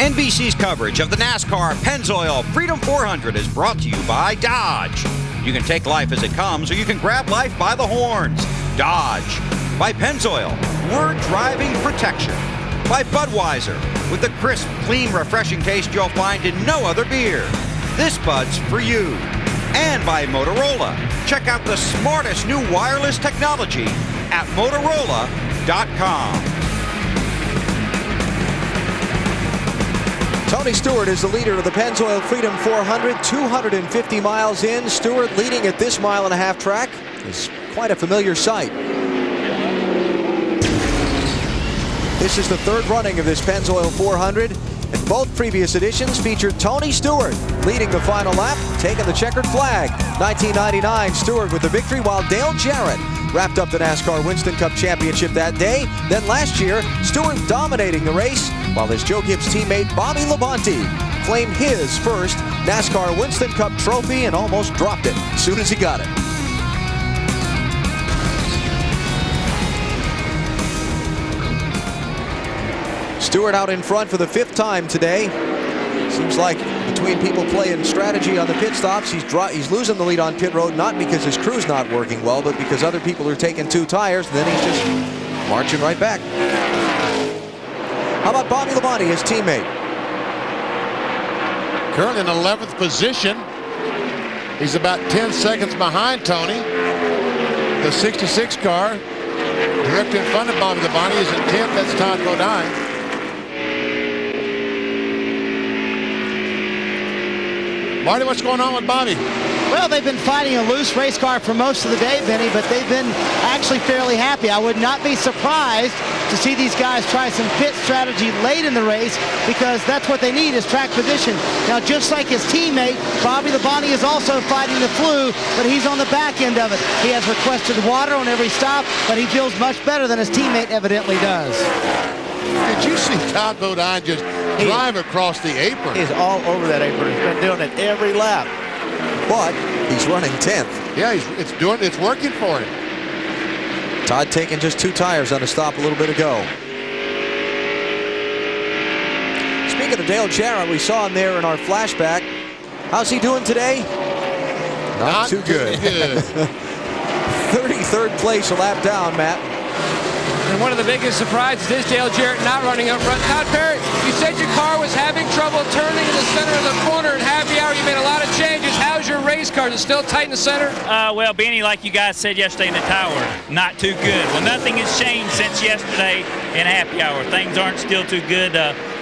NBC's coverage of the NASCAR Pennzoil Freedom 400 is brought to you by Dodge. You can take life as it comes, or you can grab life by the horns. Dodge. By Pennzoil, we're driving protection. By Budweiser, with the crisp, clean, refreshing taste you'll find in no other beer. This Bud's for you. And by Motorola. Check out the smartest new wireless technology at Motorola.com. Tony Stewart is the leader of the Pennzoil Freedom 400, 250 miles in. Stewart leading at this mile-and-a-half track is quite a familiar sight. This is the third running of this Pennzoil 400, and both previous editions featured Tony Stewart leading the final lap, taking the checkered flag. 1999, Stewart with the victory, while Dale Jarrett wrapped up the NASCAR Winston Cup Championship that day. Then last year, Stewart dominating the race, while his Joe Gibbs teammate Bobby Labonte claimed his first NASCAR Winston Cup trophy and almost dropped it as soon as he got it. Stewart out in front for the 5th time today. Seems like between people playing strategy on the pit stops, he's losing the lead on pit road, not because his crew's not working well, but because other people are taking 2 tires, and then he's just marching right back. How about Bobby Labonte, his teammate? Currently in 11th position. He's about 10 seconds behind Tony. The 66 car, directly in front of Bobby Labonte, is in 10th. That's Todd Bodine. Marty, what's going on with Bobby? Well, they've been fighting a loose race car for most of the day, Benny, but they've been actually fairly happy. I would not be surprised to see these guys try some pit strategy late in the race, because that's what they need, is track position. Now, just like his teammate, Bobby Labonte is also fighting the flu, but he's on the back end of it. He has requested water on every stop, but he feels much better than his teammate evidently does. Did you see Todd Bodine just drive across the apron? He's all over that apron. He's been doing it every lap. But he's running 10th. Yeah, it's working for him. Todd taking just 2 tires on a stop a little bit ago. Speaking of Dale Jarrett, we saw him there in our flashback. How's he doing today? Not too good. 33rd place, a lap down, Matt. And one of the biggest surprises is Dale Jarrett not running up front. Todd Perry, you said your car was having trouble turning in the center of the corner in happy hour. You made a lot of changes. How's your race car? Is it still tight in the center? Well, Benny, like you guys said yesterday in the tower, not too good. Well, nothing has changed since yesterday in happy hour. Things aren't still too good.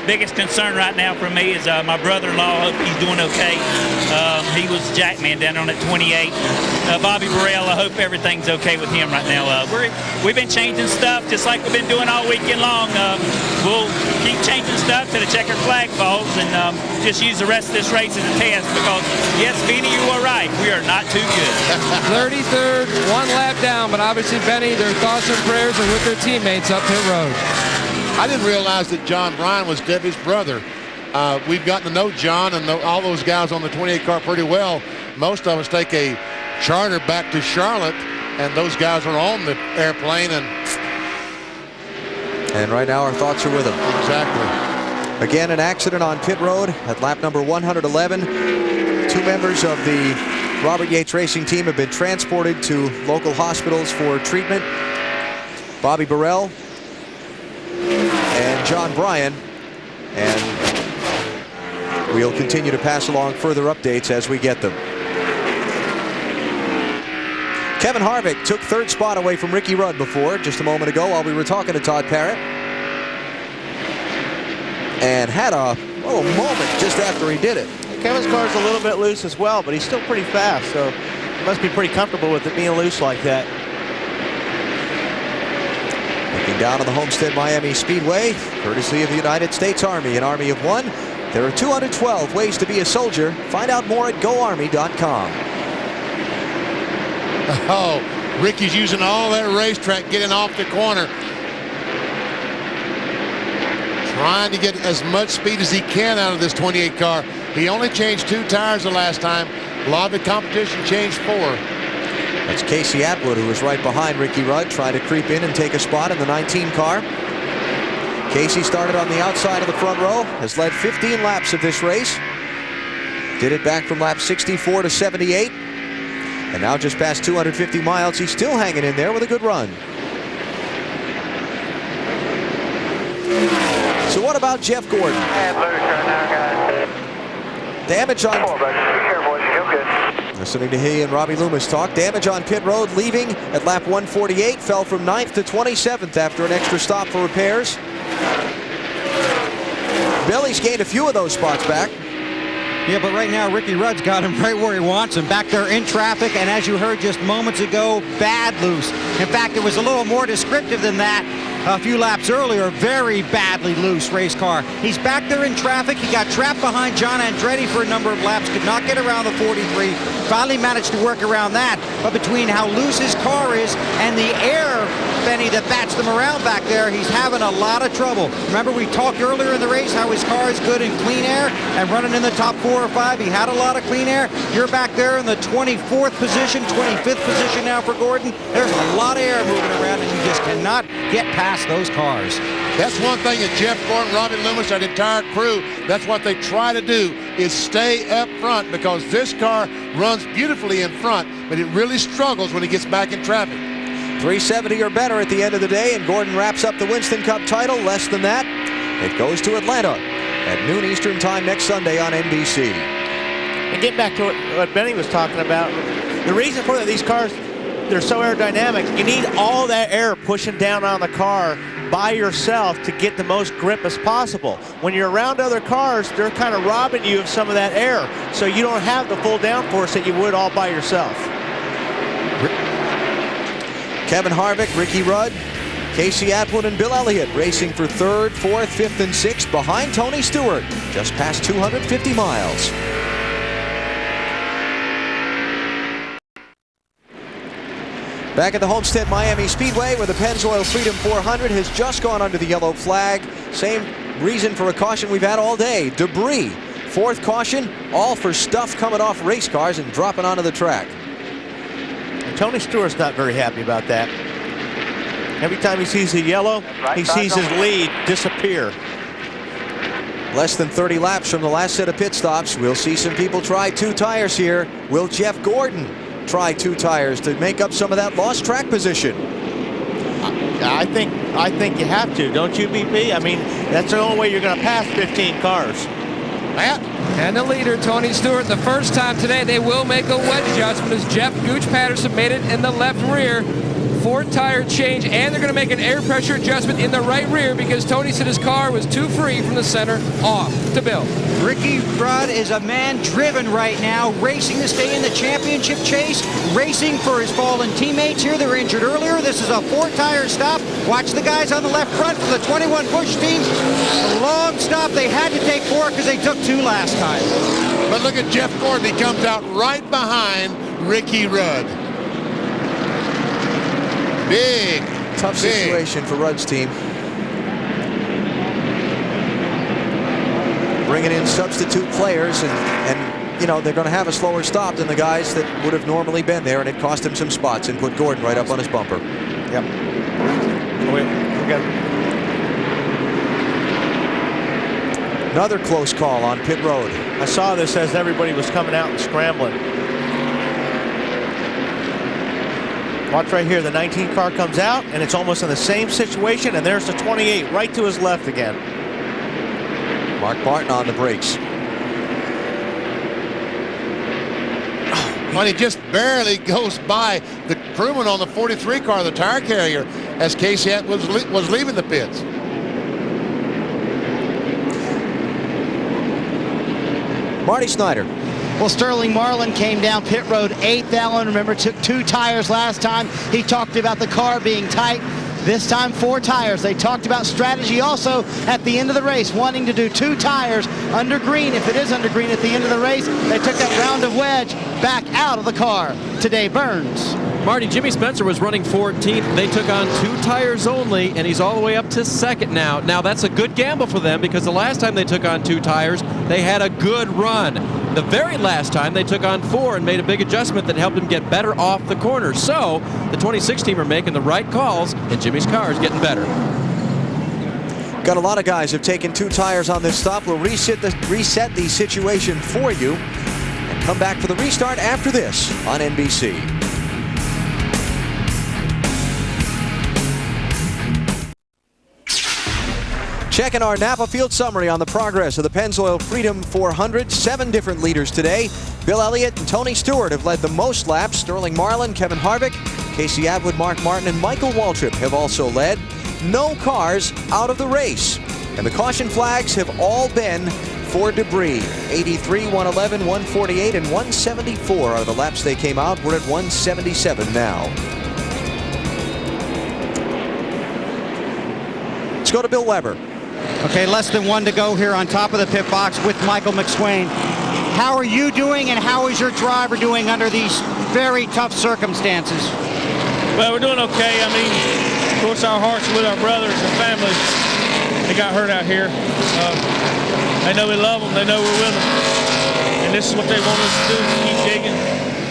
Biggest concern right now for me is my brother-in-law. I hope he's doing okay. He was Jackman down on at 28. Bobby Burrell, I hope everything's okay with him right now. We've been changing stuff just like we've been doing all weekend long. We'll keep changing stuff to the checkered flag falls, and just use the rest of this race as a test, because, yes, Benny, you are right. We are not too good. 33rd, 1 lap down, but obviously, Benny, their thoughts and prayers are with their teammates up pit road. I didn't realize that John Bryan was Debbie's brother. We've gotten to know John and all those guys on the 28 car pretty well. Most of us take a charter back to Charlotte, and those guys are on the airplane. And right now our thoughts are with them. Exactly. Again, an accident on pit road at lap number 111. 2 members of the Robert Yates Racing team have been transported to local hospitals for treatment. Bobby Burrell and John Bryan, and we'll continue to pass along further updates as we get them. Kevin Harvick took 3rd spot away from Ricky Rudd before, just a moment ago, while we were talking to Todd Parrott, and had a moment just after he did it. Kevin's car's a little bit loose as well, but he's still pretty fast, so he must be pretty comfortable with it being loose like that. Looking down on the Homestead-Miami Speedway, courtesy of the United States Army, an Army of one. There are 212 ways to be a soldier. Find out more at GoArmy.com. Oh, Ricky's using all that racetrack, getting off the corner, trying to get as much speed as he can out of this 28 car. He only changed 2 tires the last time. A lot of the competition changed 4. That's Casey Atwood, who was right behind Ricky Rudd, trying to creep in and take a spot in the 19 car. Casey started on the outside of the front row, has led 15 laps of this race. Did it back from lap 64 to 78. And now just past 250 miles, he's still hanging in there with a good run. So what about Jeff Gordon? Damage on... Listening to he and Robbie Loomis talk. Damage on pit road, leaving at lap 148. Fell from 9th to 27th after an extra stop for repairs. Billy's gained a few of those spots back. Yeah, but right now Ricky Rudd's got him right where he wants him, back there in traffic, and as you heard just moments ago, bad loose. In fact, it was a little more descriptive than that a few laps earlier. Very badly loose race car. He's back there in traffic. He got trapped behind John Andretti for a number of laps, could not get around the 43. Finally managed to work around that. But between how loose his car is and the air, Benny, that bats them around back there, he's having a lot of trouble. Remember, we talked earlier in the race how his car is good in clean air and running in the top 4 or 5. He had a lot of clean air. You're back there in the 24th position, 25th position now for Gordon. There's a lot of air moving around, and you just cannot get past those cars. That's one thing that Jeff Gordon, Robbie Loomis, that entire crew, that's what they try to do, is stay up front, because this car runs beautifully in front, but it really struggles when it gets back in traffic. 370 or better at the end of the day, and Gordon wraps up the Winston Cup title. Less than that, it goes to Atlanta at noon Eastern time next Sunday on NBC. And get back to what Benny was talking about. The reason for that, these cars, they're so aerodynamic. You need all that air pushing down on the car by yourself to get the most grip as possible. When you're around other cars, they're kind of robbing you of some of that air, so you don't have the full downforce that you would all by yourself. Kevin Harvick, Ricky Rudd, Casey Atwood, and Bill Elliott racing for 3rd, 4th, 5th, and 6th behind Tony Stewart, just past 250 miles. Back at the Homestead-Miami Speedway, where the Pennzoil Freedom 400 has just gone under the yellow flag. Same reason for a caution we've had all day, debris. 4th caution, all for stuff coming off race cars and dropping onto the track. And Tony Stewart's not very happy about that. Every time he sees the yellow, he sees his lead disappear. Less than 30 laps from the last set of pit stops. We'll see some people try 2 tires here. Will Jeff Gordon try 2 tires to make up some of that lost track position? I think you have to, don't you, BP? I mean, that's the only way you're going to pass 15 cars. Matt? And the leader, Tony Stewart, the first time today they will make a wedge adjustment as Jeff Gooch Patterson made it in the left rear. 4 tire change, and they're going to make an air pressure adjustment in the right rear because Tony said his car was too free from the center off. To Bill. Ricky Rudd is a man driven right now, racing to stay in the championship chase, racing for his fallen teammates here. They were injured earlier. This is a 4-tire stop. Watch the guys on the left front for the 21 Busch team. A long stop. They had to take 4 because they took 2 last time. But look at Jeff Gordon. He comes out right behind Ricky Rudd. Big. Tough situation for Rudd's team. Bringing in substitute players, and you know, they're going to have a slower stop than the guys that would have normally been there, and it cost him some spots and put Gordon right up on his bumper. Yep. Another close call on pit road. I saw this as everybody was coming out and scrambling. Watch right here, the 19 car comes out, and it's almost in the same situation, and there's the 28 right to his left again. Mark Martin on the brakes. Well, he just barely goes by the crewman on the 43 car, the tire carrier, as Casey was leaving the pits. Marty Snyder. Well, Sterling Marlin came down pit road 8th. Allen, remember, took 2 tires last time. He talked about the car being tight. This time 4 tires. They talked about strategy also at the end of the race, wanting to do 2 tires under green. If it is under green at the end of the race, they took that round of wedge back out of the car. Today, Burns. Marty, Jimmy Spencer was running 14th. They took on 2 tires only, and he's all the way up to 2nd now. Now, that's a good gamble for them because the last time they took on 2 tires, they had a good run. The very last time, they took on 4 and made a big adjustment that helped him get better off the corner. So, the 26 team are making the right calls, and Jimmy's car is getting better. Got a lot of guys have taken 2 tires on this stop. We'll reset the situation for you and come back for the restart after this on NBC. Checking our Napa Field summary on the progress of the Pennzoil Freedom 400. 7 different leaders today. Bill Elliott and Tony Stewart have led the most laps. Sterling Marlin, Kevin Harvick, Casey Atwood, Mark Martin, and Michael Waltrip have also led. No cars out of the race. And the caution flags have all been for debris. 83, 111, 148, and 174 are the laps they came out. We're at 177 now. Let's go to Bill Weber. Okay, less than 1 to go here on top of the pit box with Michael McSwain. How are you doing, and how is your driver doing under these very tough circumstances? Well, we're doing okay. I mean, of course, our hearts are with our brothers and families. They got hurt out here. They know we love them. They know we're with them. And this is what they want us to do, keep digging,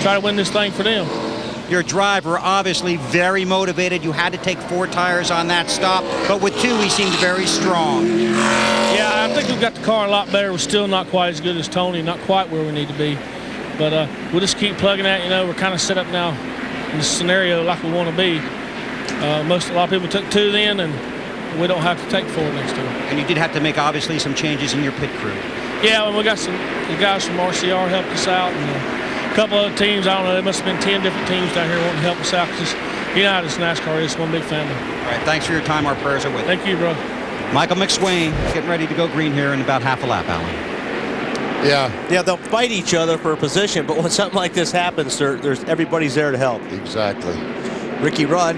try to win this thing for them. Your driver obviously very motivated. You had to take 4 tires on that stop, but with 2 he seemed very strong. Yeah, I think we've got the car a lot better. We're still not quite as good as Tony, not quite where we need to be. But we'll just keep plugging at, you know, we're kind of set up now in this scenario like we want to be. A lot of people took 2 then, and we don't have to take 4 next time. And you did have to make obviously some changes in your pit crew. Yeah, and we got the guys from RCR helped us out, and a couple other teams. I don't know, there must have been 10 different teams down here wanting to help us out, because you know how this NASCAR is, one big family. All right, thanks for your time. Our prayers are with you. Thank you, bro. Michael McSwain getting ready to go green here in about half a lap, Alan. Yeah, they'll fight each other for a position, but when something like this happens, everybody's there to help. Exactly. Ricky Rudd,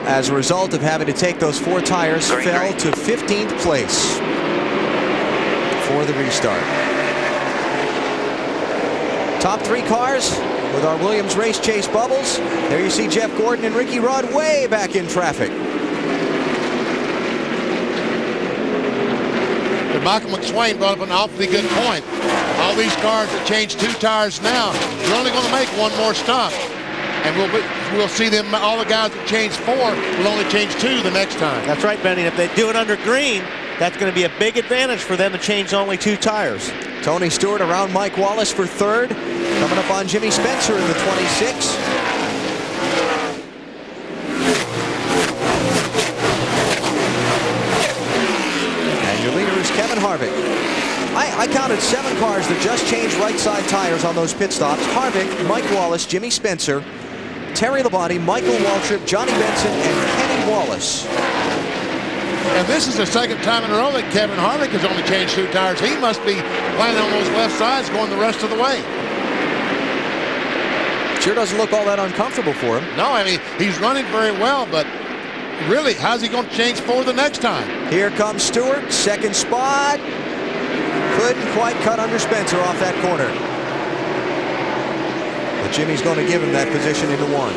as a result of having to take those 4 tires, fell to 15th place for the restart. Top 3 cars with our Williams race chase bubbles. There you see Jeff Gordon and Ricky Rudd way back in traffic. But Michael McSwain brought up an awfully good point. All these cars that change 2 tires now, they're only going to make 1 more stop. And we'll see them, all the guys that change 4 will only change 2 the next time. That's right, Benny. If they do it under green, that's going to be a big advantage for them to change only 2 tires. Tony Stewart around Mike Wallace for 3rd. Coming up on Jimmy Spencer in the 26. And your leader is Kevin Harvick. I counted 7 cars that just changed right side tires on those pit stops. Harvick, Mike Wallace, Jimmy Spencer, Terry Labonte, Michael Waltrip, Johnny Benson, and Kenny Wallace. And this is the 2nd time in a row that Kevin Harvick has only changed 2 tires. He must be planning on those left sides going the rest of the way. Sure doesn't look all that uncomfortable for him. No, I mean, he's running very well, but really, how's he going to change 4 the next time? Here comes Stewart, 2nd spot. Couldn't quite cut under Spencer off that corner. But Jimmy's going to give him that position into 1.